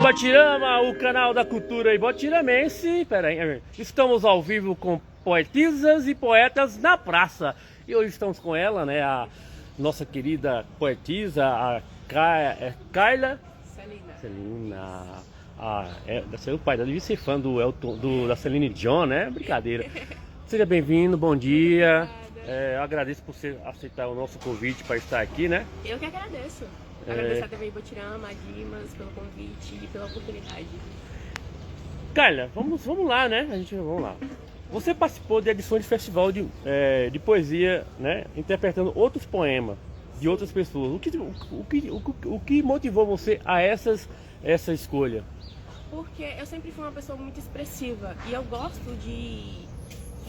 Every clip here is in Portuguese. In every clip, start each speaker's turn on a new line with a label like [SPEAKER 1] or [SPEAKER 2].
[SPEAKER 1] Botirama, o canal da cultura ibotiraменse. Pera aí, estamos ao vivo com poetisas e poetas na praça. E hoje estamos com ela, né, a nossa querida poetisa, a Carla Celina. Deve ser o pai dela, devia ser fã do Elton, da Celine Dion, né? Brincadeira. Seja bem-vindo, bom dia. Eu agradeço por você aceitar o nosso convite para estar aqui, né?
[SPEAKER 2] Eu que agradeço. Agradeço a TV Botirama, a Dimas, pelo convite e pela oportunidade.
[SPEAKER 1] Carla, vamos lá, né? Vamos lá. Você participou de edições de festival de poesia, né? Interpretando outros poemas de outras pessoas. O que motivou você a essa escolha?
[SPEAKER 2] Porque eu sempre fui uma pessoa muito expressiva e eu gosto de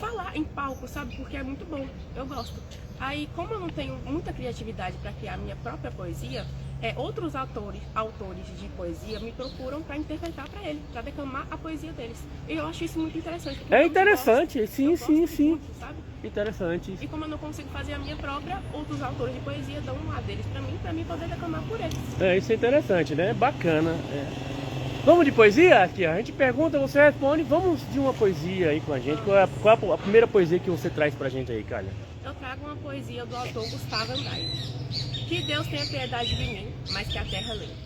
[SPEAKER 2] falar em palco, sabe? Porque é muito bom, eu gosto. Aí, como eu não tenho muita criatividade para criar minha própria poesia, outros autores de poesia me procuram para interpretar para ele, para declamar a poesia deles. E eu acho isso muito interessante.
[SPEAKER 1] É interessante,
[SPEAKER 2] gosto,
[SPEAKER 1] sim.
[SPEAKER 2] muito, sabe?
[SPEAKER 1] Interessante.
[SPEAKER 2] E como eu não consigo fazer a minha própria, outros autores de poesia dão um lado deles para mim poder declamar por eles.
[SPEAKER 1] Isso é interessante, né? Bacana. Vamos de poesia? Aqui, a gente pergunta, você responde. Vamos de uma poesia aí com a gente. Qual é a primeira poesia que você traz pra gente aí, Carla?
[SPEAKER 2] Eu trago uma poesia do autor Gustavo Andrade. Que Deus tenha piedade de mim, mas que a terra lembre.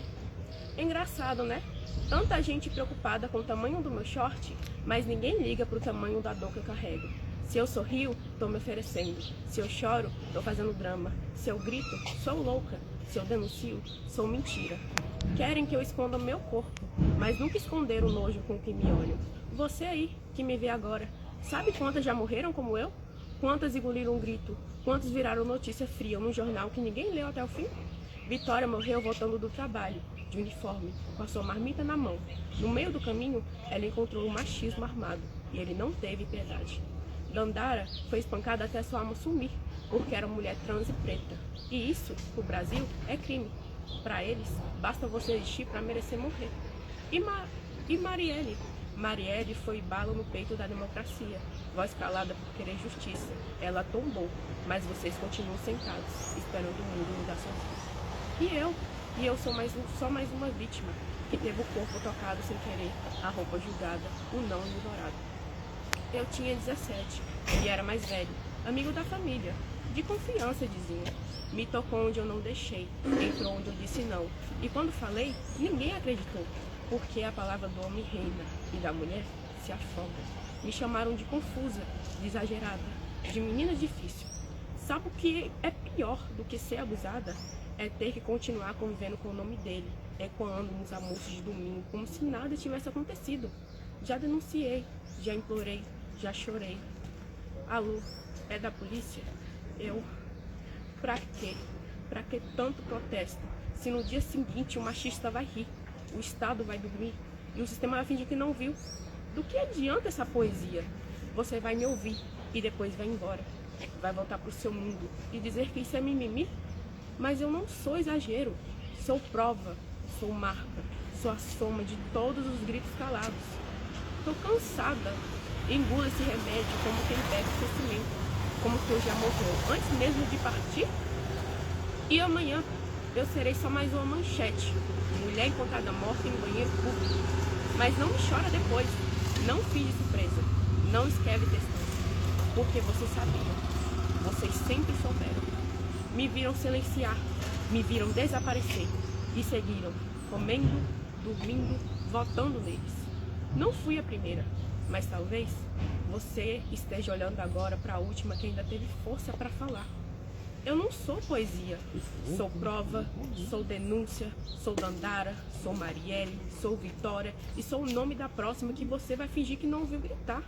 [SPEAKER 2] Engraçado, né? Tanta gente preocupada com o tamanho do meu short, mas ninguém liga pro tamanho da dor que eu carrego. Se eu sorrio, tô me oferecendo. Se eu choro, tô fazendo drama. Se eu grito, sou louca. Se eu denuncio, sou mentira. Querem que eu esconda meu corpo, mas nunca esconderam o nojo com que me olham. Você aí, que me vê agora, sabe quantas já morreram como eu? Quantas engoliram um grito? Quantos viraram notícia fria num jornal que ninguém leu até o fim? Vitória morreu voltando do trabalho, de uniforme, com a sua marmita na mão. No meio do caminho, ela encontrou o machismo armado, e ele não teve piedade. Dandara foi espancada até sua alma sumir, porque era mulher trans e preta. E isso, pro Brasil, é crime. Para eles, basta você existir para merecer morrer. E Marielle? Marielle foi bala no peito da democracia. Voz calada por querer justiça. Ela tombou, mas vocês continuam sentados, esperando o mundo mudar sozinho. E eu sou só mais uma vítima, que teve o corpo tocado sem querer, a roupa julgada, o não ignorado. Eu tinha 17 e era mais velho, amigo da família, de confiança, diziam. Me tocou onde eu não deixei, entrou onde eu disse não. E quando falei, ninguém acreditou, porque a palavra do homem reina e da mulher se afoga. Me chamaram de confusa, de exagerada, de menina difícil. Sabe o que é pior do que ser abusada? É ter que continuar convivendo com o nome dele, ecoando nos almoços de domingo, como se nada tivesse acontecido. Já denunciei, já implorei, já chorei. Alô, é da polícia? Pra quê? Pra que tanto protesto? Se no dia seguinte o machista vai rir, o Estado vai dormir e o sistema vai fingir que não viu. Do que adianta essa poesia? Você vai me ouvir e depois vai embora. Vai voltar pro seu mundo e dizer que isso é mimimi? Mas eu não sou exagero. Sou prova, sou marca, sou a soma de todos os gritos calados. Tô cansada. Engula esse remédio como quem bebe esquecimento. Como que eu já morreu antes mesmo de partir? E amanhã eu serei só mais uma manchete. Mulher encontrada morta em banheiro público. Mas não me chora depois. Não finge surpresa. Não escreve textão. Porque vocês sabiam. Vocês sempre souberam. Me viram silenciar. Me viram desaparecer. E seguiram, comendo, dormindo, votando neles. Não fui a primeira. Mas talvez você esteja olhando agora para a última que ainda teve força para falar. Eu não sou poesia, sou prova, sou denúncia, sou Dandara, sou Marielle, sou Vitória e sou o nome da próxima que você vai fingir que não ouviu gritar.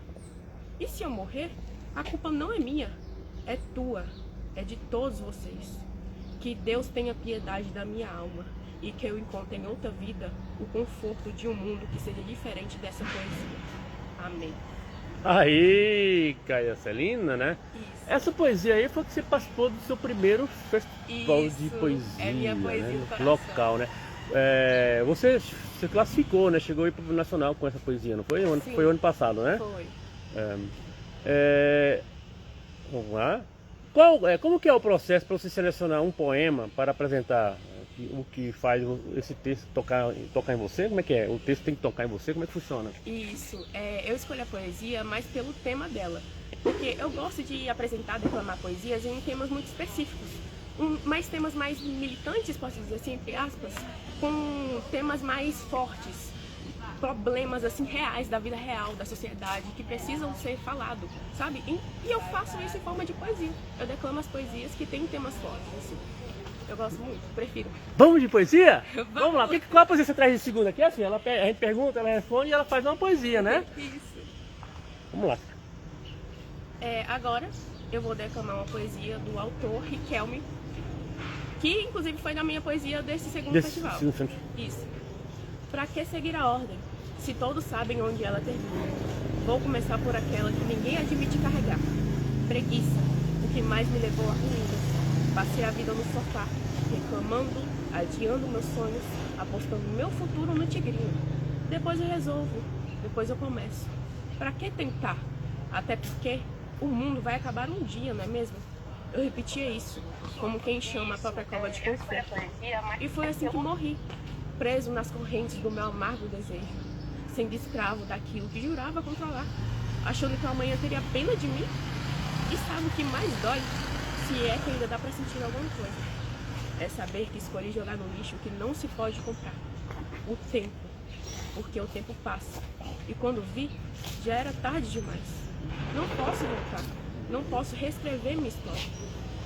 [SPEAKER 2] E se eu morrer, a culpa não é minha, é tua, é de todos vocês. Que Deus tenha piedade da minha alma e que eu encontre em outra vida o conforto de um mundo que seja diferente dessa poesia. Amém.
[SPEAKER 1] Aí, Carla Celina, né?
[SPEAKER 2] Isso.
[SPEAKER 1] Essa poesia aí foi que você participou do seu primeiro festival de poesia,
[SPEAKER 2] é minha poesia,
[SPEAKER 1] né?
[SPEAKER 2] no
[SPEAKER 1] Local, né? Você classificou, né? Chegou aí para o Nacional com essa poesia, não foi?
[SPEAKER 2] Sim.
[SPEAKER 1] Foi ano passado, né?
[SPEAKER 2] Foi.
[SPEAKER 1] Vamos lá. Como que é o processo para você selecionar um poema para apresentar? o que faz esse texto tocar em você? Como é que é? O texto tem que tocar em você? Como é que funciona?
[SPEAKER 2] Isso, eu escolho a poesia mais pelo tema dela, porque eu gosto de apresentar, declamar poesias em temas muito específicos, mais temas mais militantes, posso dizer assim, entre aspas, com temas mais fortes, problemas assim reais da vida real, da sociedade, que precisam ser falados, sabe? E eu faço isso em forma de poesia. Eu declamo as poesias que têm temas fortes, assim. Eu gosto muito, prefiro.
[SPEAKER 1] Vamos de poesia?
[SPEAKER 2] Vamos
[SPEAKER 1] lá. Qual a poesia você traz de segunda aqui? Assim, a gente pergunta, ela responde e ela faz uma poesia, né?
[SPEAKER 2] Isso.
[SPEAKER 1] Vamos lá.
[SPEAKER 2] Agora eu vou declamar uma poesia do autor Riquelme, que inclusive foi da minha poesia desse segundo festival. Isso. Pra que seguir a ordem, se todos sabem onde ela termina? Vou começar por aquela que ninguém admite carregar. Preguiça, o que mais me levou a ruínas. Passei a vida no sofá, reclamando, adiando meus sonhos, apostando meu futuro no tigrinho. Depois eu resolvo, depois eu começo. Pra que tentar? Até porque o mundo vai acabar um dia, não é mesmo? Eu repetia isso, como quem chama a própria cova de conforto. E foi assim que morri, preso nas correntes do meu amargo desejo, sendo escravo daquilo que jurava controlar, achando que amanhã teria pena de mim. E sabe o que mais dói? Se é que ainda dá pra sentir alguma coisa. É saber que escolhi jogar no lixo o que não se pode comprar. O tempo. Porque o tempo passa. E quando vi, já era tarde demais. Não posso voltar. Não posso reescrever minha história.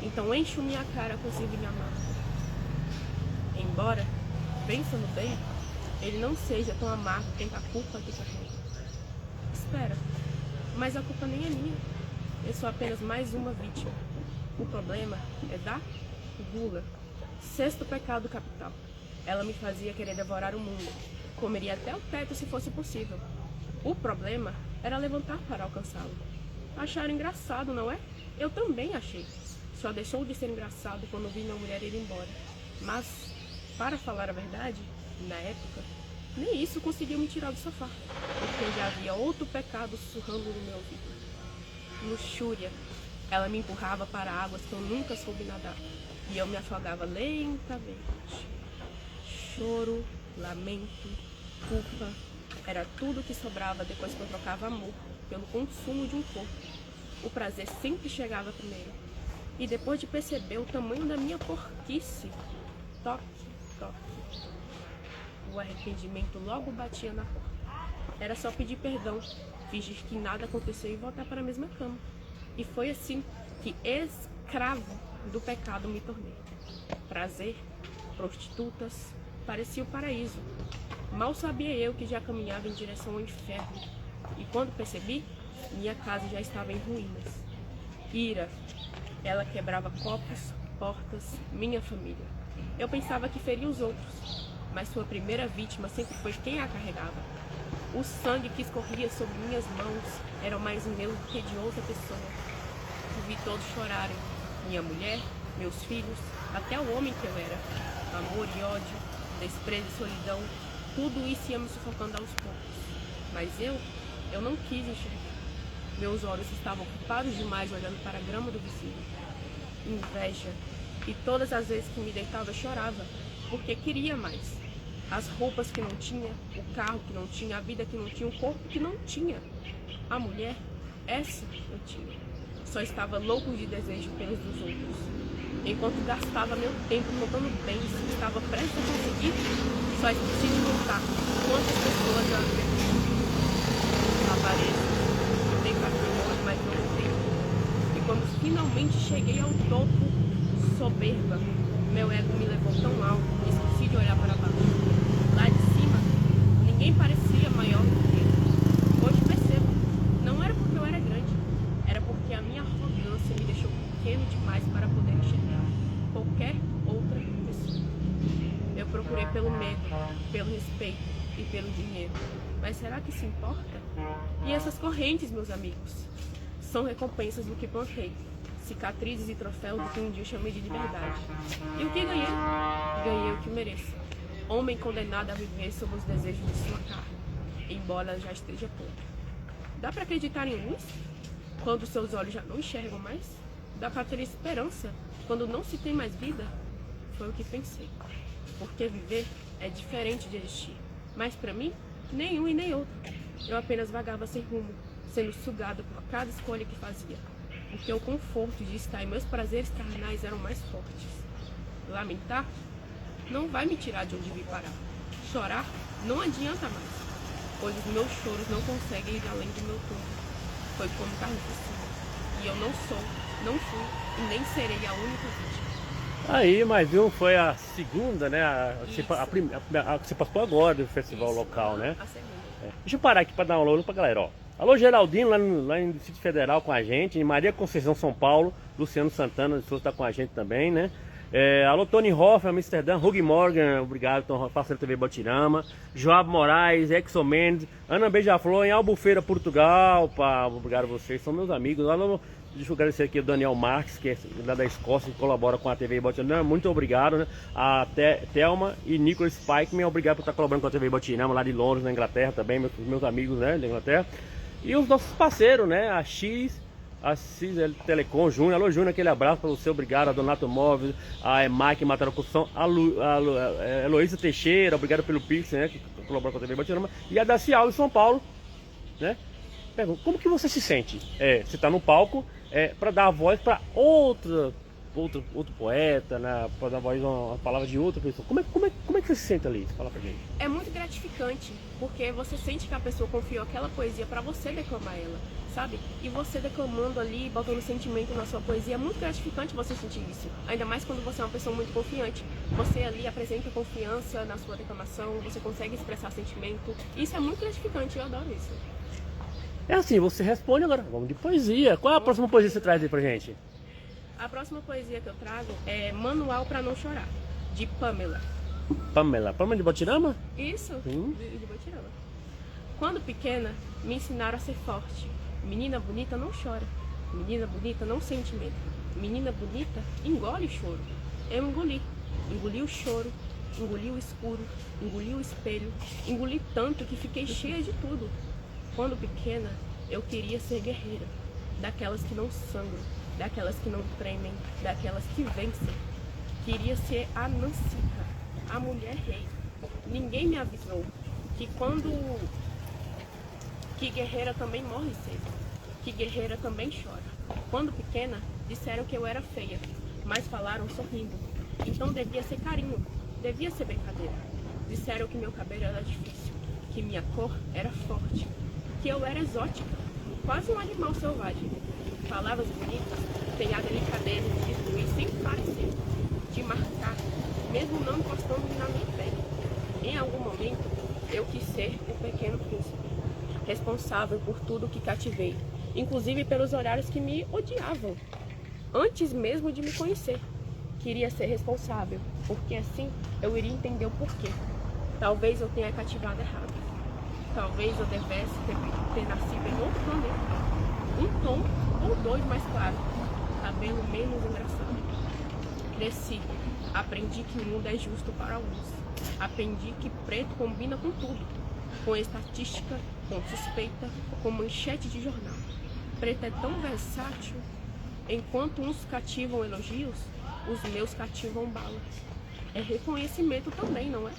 [SPEAKER 2] Então encho minha cara com sangue me amar. Embora, pensando bem, ele não seja tão amargo quanto a culpa que carrega. Espera, mas a culpa nem é minha. Eu sou apenas mais uma vítima. O problema é da gula. Sexto pecado capital. Ela me fazia querer devorar o mundo. Comeria até o teto se fosse possível. O problema era levantar para alcançá-lo. Acharam engraçado, não é? Eu também achei. Só deixou de ser engraçado quando vi minha mulher ir embora. Mas, para falar a verdade, na época, nem isso conseguiu me tirar do sofá. Porque já havia outro pecado sussurrando no meu ouvido. Luxúria. Ela me empurrava para águas que eu nunca soube nadar. E eu me afogava lentamente. Choro, lamento, culpa. Era tudo que sobrava depois que eu trocava amor pelo consumo de um corpo. O prazer sempre chegava primeiro. E depois de perceber o tamanho da minha porquice, toque, toque. O arrependimento logo batia na porta. Era só pedir perdão, fingir que nada aconteceu e voltar para a mesma cama. E foi assim que escravo do pecado me tornei. Prazer, prostitutas, parecia o paraíso. Mal sabia eu que já caminhava em direção ao inferno. E quando percebi, minha casa já estava em ruínas. Ira, ela quebrava copos, portas, minha família. Eu pensava que feria os outros, mas sua primeira vítima sempre foi quem a carregava. O sangue que escorria sobre minhas mãos era mais meu do que de outra pessoa. Vi todos chorarem, minha mulher, meus filhos, até o homem que eu era. Amor e ódio, desprezo e solidão, tudo isso ia me sufocando aos poucos. Mas eu não quis enxergar. Meus olhos estavam ocupados demais olhando para a grama do vizinho. Inveja. E todas as vezes que me deitava eu chorava, porque queria mais. As roupas que não tinha, o carro que não tinha, a vida que não tinha, o corpo que não tinha. A mulher, essa eu tinha. Só estava louco de desejo pelos dos outros. Enquanto gastava meu tempo contando bens que estava prestes a conseguir, só esqueci de contar quantas pessoas eu havia perdido. Apareço, eu tenho patrimônio, mas não tenho. E quando finalmente cheguei ao topo, soberba, meu ego me levou tão alto que esqueci de olhar para baixo. Lá de cima, ninguém parecia maior do que eu. Hoje percebo, não era porque eu era grande, era porque a minha arrogância me deixou pequeno demais para poder enxergar qualquer outra pessoa. Eu procurei pelo medo, pelo respeito e pelo dinheiro. Mas será que isso importa? E essas correntes, meus amigos, são recompensas do que plantei. Cicatrizes e troféus do que um dia eu chamei de liberdade. E o que ganhei? Ganhei o que mereço. Homem condenado a viver sob os desejos de sua carne, embora já esteja podre. Dá para acreditar em luz quando seus olhos já não enxergam mais? Dá para ter esperança quando não se tem mais vida? Foi o que pensei. porque viver é diferente de existir. Mas para mim, nenhum e nem outro. Eu apenas vagava sem rumo, sendo sugado por cada escolha que fazia, porque o conforto de estar e meus prazeres carnais eram mais fortes. Lamentar não vai me tirar de onde vim parar. Chorar não adianta mais, pois os meus choros não conseguem ir além do meu túmulo. Foi como carne por cima, e eu não sou, não fui e nem serei a única vítima.
[SPEAKER 1] Aí, mais um foi a segunda, né? A que
[SPEAKER 2] Isso.
[SPEAKER 1] você participou agora do festival
[SPEAKER 2] Isso,
[SPEAKER 1] local, né?
[SPEAKER 2] A segunda.
[SPEAKER 1] Deixa eu parar aqui para dar um alô pra galera, ó. Alô Geraldino, lá no Distrito Federal com a gente, em Maria Conceição, São Paulo. Luciano Santana de Souza tá com a gente também, né? Alô Tony Hoff, Amsterdã, Hugh Morgan, obrigado, Tom, parceiro TV Botirama. Joab Moraes, Exo Mendes, Ana Beija-Flor, em Albufeira, Portugal. Obrigado a vocês, são meus amigos. Deixa eu agradecer aqui o Daniel Marques, que é lá da Escócia, que colabora com a TV Botirama. Muito obrigado, né? A Thelma e Nicholas Spike, obrigado por estar colaborando com a TV Botirama, lá de Londres, na Inglaterra também, meus amigos, né, da Inglaterra. E os nossos parceiros, né? A CISL Telecom, Júnior. Alô, Júnior, aquele abraço para você, obrigado. A Donato Móveis, a EMAC Mataram Construção, a Heloísa Teixeira, obrigado pelo Pix, né? Que colabora com a TV Botirama. E a Daci Alves, São Paulo, né? Pergunta, como que você se sente? Você está no palco para dar a voz para outro poeta, né? Para dar a voz uma palavra de outra pessoa. Como é que você se sente ali? Fala pra gente.
[SPEAKER 2] É muito gratificante, porque você sente que a pessoa confiou aquela poesia para você declamar ela, sabe? E você declamando ali, botando sentimento na sua poesia, é muito gratificante você sentir isso. Ainda mais quando você é uma pessoa muito confiante. Você ali apresenta confiança na sua declamação, você consegue expressar sentimento. Isso é muito gratificante, eu adoro isso.
[SPEAKER 1] É assim, você responde agora. Vamos de poesia. Qual é a próxima poesia que você traz aí pra gente?
[SPEAKER 2] A próxima poesia que eu trago é Manual para Não Chorar, de Pamela.
[SPEAKER 1] Pamela de Botirama?
[SPEAKER 2] Isso, de Botirama. Quando pequena, me ensinaram a ser forte. Menina bonita não chora. Menina bonita não sente medo. Menina bonita engole o choro. Eu engoli. Engoli o choro, engoli o escuro, engoli o espelho. Engoli tanto que fiquei cheia de tudo. Quando pequena, eu queria ser guerreira. Daquelas que não sangram, daquelas que não tremem, daquelas que vencem. Queria ser a Nancica, a mulher rei. Ninguém me avisou que guerreira também morre cedo, que guerreira também chora. Quando pequena, disseram que eu era feia, mas falaram sorrindo. Então devia ser carinho, devia ser brincadeira. Disseram que meu cabelo era difícil, que minha cor era forte, que eu era exótica, quase um animal selvagem. Palavras bonitas têm a delicadeza de destruir sem parecer, de marcar, mesmo não encostando na minha pele. Em algum momento, eu quis ser o pequeno príncipe, responsável por tudo que cativei, inclusive pelos horários que me odiavam, antes mesmo de me conhecer. Queria ser responsável, porque assim eu iria entender o porquê. Talvez eu tenha cativado errado. Talvez eu devesse ter nascido em outro planeta. Um tom ou dois mais claro, cabelo menos engraçado. Cresci, aprendi que o mundo é justo para alguns. Aprendi que preto combina com tudo, com estatística, com suspeita, com manchete de jornal. Preto é tão versátil, enquanto uns cativam elogios, os meus cativam balas. É reconhecimento também, não é?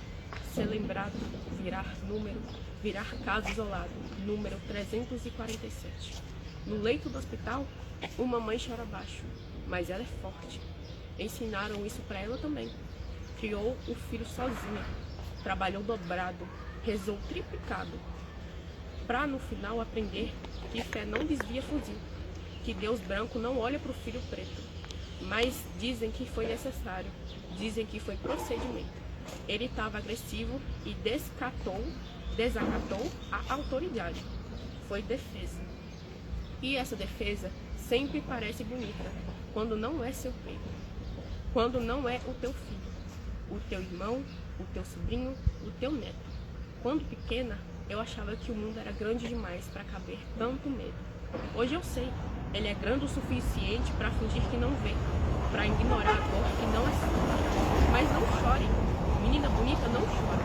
[SPEAKER 2] Ser lembrado, virar número, virar caso isolado, número 347. No leito do hospital, uma mãe chora baixo, mas ela é forte. Ensinaram isso para ela também. Criou o filho sozinha, trabalhou dobrado, rezou triplicado, para no final aprender que fé não desvia fuzil, que Deus branco não olha para o filho preto. Mas dizem que foi necessário, dizem que foi procedimento. Ele estava agressivo e desacatou a autoridade. Foi defesa. E essa defesa sempre parece bonita, quando não é seu filho, quando não é o teu filho, o teu irmão, o teu sobrinho, o teu neto. Quando pequena, eu achava que o mundo era grande demais para caber tanto medo. Hoje eu sei, ele é grande o suficiente para fingir que não vê, para ignorar a dor que não é sua. Mas não chore, menina bonita não chora,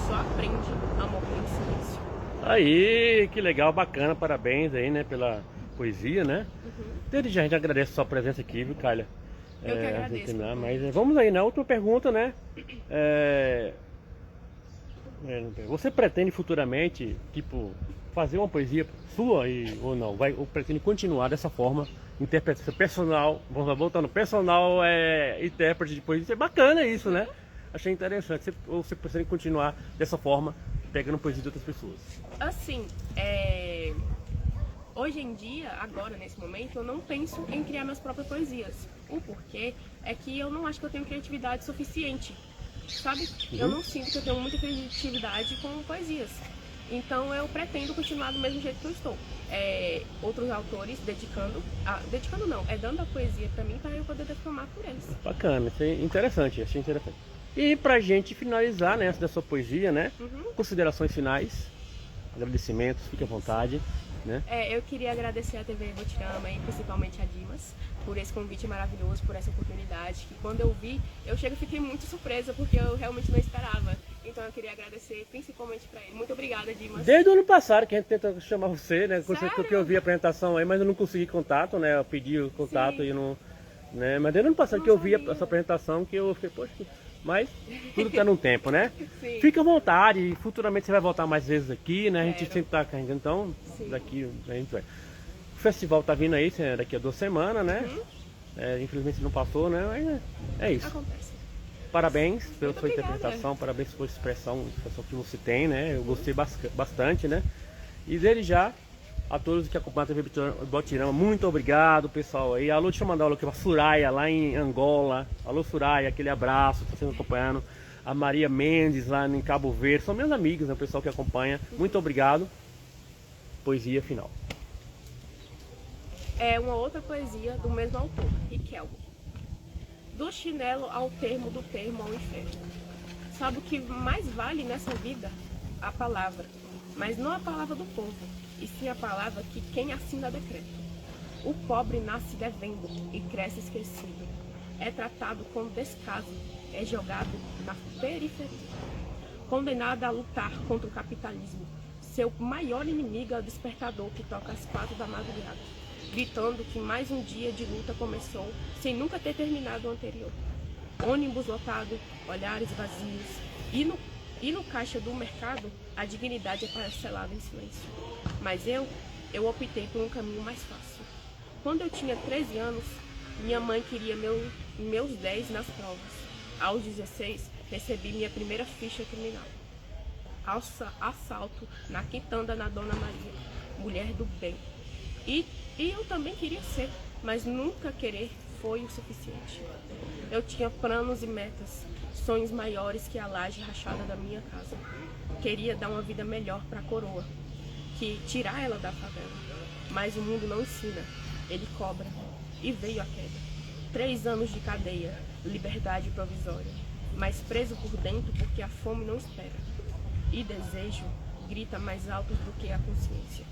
[SPEAKER 2] só aprende a morrer em silêncio.
[SPEAKER 1] Aí, que legal, bacana, parabéns aí, né, pela poesia, né? Desde já a gente agradece a sua presença aqui, viu, Kylia?
[SPEAKER 2] Eu que agradeço.
[SPEAKER 1] Terminar, mas vamos aí, na última pergunta, né? Você pretende futuramente, tipo, fazer uma poesia sua ou não? Ou pretende continuar dessa forma, interpretação personal, vamos lá, voltando, personal intérprete de poesia? É bacana isso, né? Achei interessante. Ou você pretende continuar dessa forma, pegando poesia de outras pessoas?
[SPEAKER 2] Assim, hoje em dia, agora, nesse momento, eu não penso em criar minhas próprias poesias. O porquê é que eu não acho que eu tenho criatividade suficiente, sabe? Eu não sinto que eu tenho muita criatividade com poesias. Então eu pretendo continuar do mesmo jeito que eu estou. Outros autores dedicando não, dando a poesia pra mim para eu poder declamar por eles.
[SPEAKER 1] Bacana, isso é interessante, achei interessante. E pra gente finalizar, né, essa da sua poesia, né? Considerações finais, agradecimentos, fique à vontade, né?
[SPEAKER 2] Eu queria agradecer a TV Botirama e principalmente a Dimas por esse convite maravilhoso, por essa oportunidade, que quando eu vi, fiquei muito surpresa, porque eu realmente não esperava. Então eu queria agradecer principalmente pra ele. Muito obrigada, Dimas.
[SPEAKER 1] Desde o ano passado que a gente tentou chamar você, né?
[SPEAKER 2] Sério?
[SPEAKER 1] Que eu vi a apresentação aí, mas eu não consegui contato, né? Eu pedi o contato. Sim. E não... Né? Mas desde o ano passado que eu vi essa apresentação, que eu fiquei, poxa, mas tudo tá num tempo, né?
[SPEAKER 2] Sim.
[SPEAKER 1] Fica à vontade, futuramente você vai voltar mais vezes aqui, né? A gente sempre tá carregando, então daqui a gente vai. O festival tá vindo aí, daqui a 2 semanas, né? Infelizmente não passou, né? Mas é isso.
[SPEAKER 2] Acontece.
[SPEAKER 1] Parabéns pela sua interpretação, parabéns pela expressão que você tem, né? Eu gostei bastante, né? E desde já, a todos que acompanham a TV Botirama, muito obrigado, pessoal aí. Alô, deixa eu mandar um alô aqui pra Suraya, lá em Angola. Alô, Suraya, aquele abraço, tá sendo acompanhando. A Maria Mendes, lá em Cabo Verde. São meus amigos, né? O pessoal que acompanha. Muito obrigado. Poesia final.
[SPEAKER 2] É uma outra poesia do mesmo autor, Riquelme. Do chinelo ao termo, do termo ao inferno. Sabe o que mais vale nessa vida? A palavra. Mas não a palavra do povo, e sim a palavra que quem assina decreto. O pobre nasce devendo e cresce esquecido. É tratado com descaso, é jogado na periferia. Condenado a lutar contra o capitalismo. Seu maior inimigo é o despertador que toca às 4 da madrugada, gritando que mais um dia de luta começou, sem nunca ter terminado o anterior. Ônibus lotado, olhares vazios, e no caixa do mercado, a dignidade é parcelada em silêncio. Mas eu optei por um caminho mais fácil. Quando eu tinha 13 anos, minha mãe queria meus 10 nas provas. Aos 16, recebi minha primeira ficha criminal. Assalto na quitanda na Dona Maria, mulher do bem. E eu também queria ser, mas nunca querer foi o suficiente. Eu tinha planos e metas, sonhos maiores que a laje rachada da minha casa. Queria dar uma vida melhor para a coroa, tirar ela da favela. Mas o mundo não ensina, ele cobra. E veio a queda. 3 anos de cadeia, liberdade provisória, mas preso por dentro porque a fome não espera. E desejo grita mais alto do que a consciência.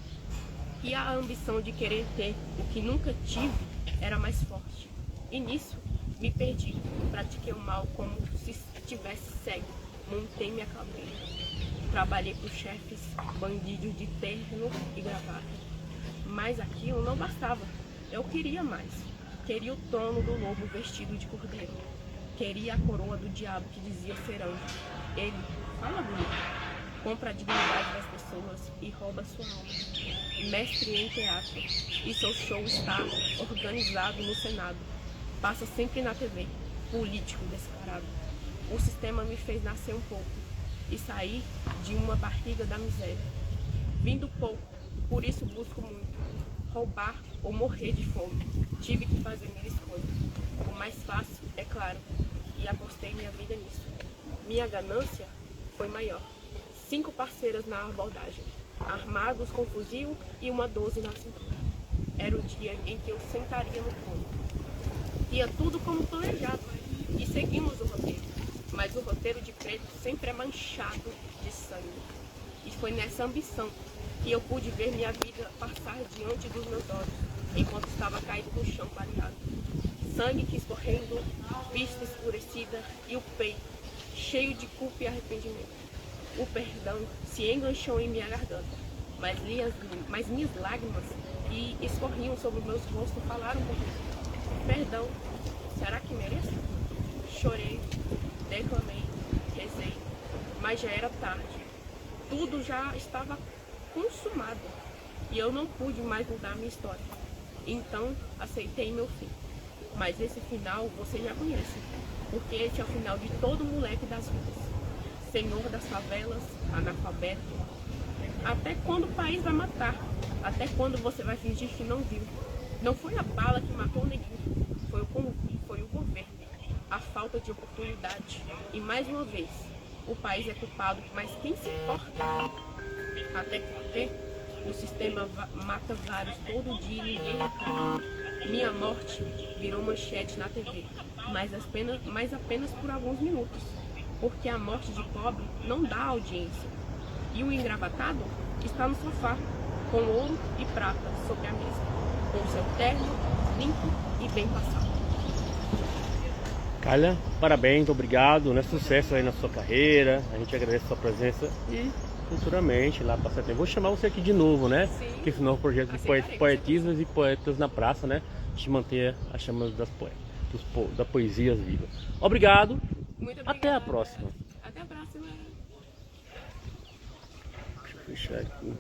[SPEAKER 2] E a ambição de querer ter o que nunca tive era mais forte. E nisso me perdi, pratiquei o mal como se estivesse cego, montei minha caveira. Trabalhei por chefes, bandidos de terno e gravata. Mas aquilo não bastava, eu queria mais. Queria o trono do lobo vestido de cordeiro. Queria a coroa do diabo que dizia ser anjo. Ele fala bonito, compra a dignidade das pessoas e rouba sua alma. Mestre em teatro, e seu show está organizado no Senado. Passa sempre na TV, político descarado. O sistema me fez nascer um pouco e sair de uma barriga da miséria. Vindo pouco, por isso busco muito. Roubar ou morrer de fome. Tive que fazer minha escolha. O mais fácil, é claro, e apostei minha vida nisso. Minha ganância foi maior. 5 parceiras na abordagem, armados com fuzil e uma 12 na cintura. Era o dia em que eu sentaria no trono. Ia tudo como planejado, e seguimos o roteiro. Mas o roteiro de preto sempre é manchado de sangue. E foi nessa ambição que eu pude ver minha vida passar diante dos meus olhos, enquanto estava caído no chão baleado. Sangue que escorrendo, vista escurecida e o peito, cheio de culpa e arrependimento. O perdão se enganchou em minha garganta, mas minhas lágrimas que escorriam sobre os meus rostos falaram comigo. Perdão, Será que mereço? Chorei, declamei, rezei, mas já era tarde. Tudo já estava consumado e eu não pude mais mudar a minha história. Então, aceitei meu fim. Mas esse final você já conhece, porque esse é o final de todo moleque das ruas. Senhor das favelas, analfabeto. Até quando o país vai matar? Até quando você vai fingir que não viu? Não foi a bala que matou ninguém, foi o governo, a falta de oportunidade. E mais uma vez, o país é culpado, mas quem se importa? Até porque o sistema mata vários todo dia e ninguém reclama. Minha morte virou manchete na TV, mas apenas por alguns minutos, porque a morte de pobre não dá audiência. E o engravatado está no sofá, com ouro e prata sobre a mesa, com seu terno limpo e bem passado.
[SPEAKER 1] Carla, parabéns, obrigado, né? Sucesso aí na sua carreira. A gente agradece a sua presença e futuramente lá para setembro. Vou chamar você aqui de novo, né?
[SPEAKER 2] Sim.
[SPEAKER 1] Que esse novo projeto de poetisas e poetas na praça, né? De manter a chama das da poesia viva. Obrigado.
[SPEAKER 2] Muito obrigada.
[SPEAKER 1] Até a próxima.
[SPEAKER 2] Até a próxima.
[SPEAKER 1] Deixa eu fechar aqui.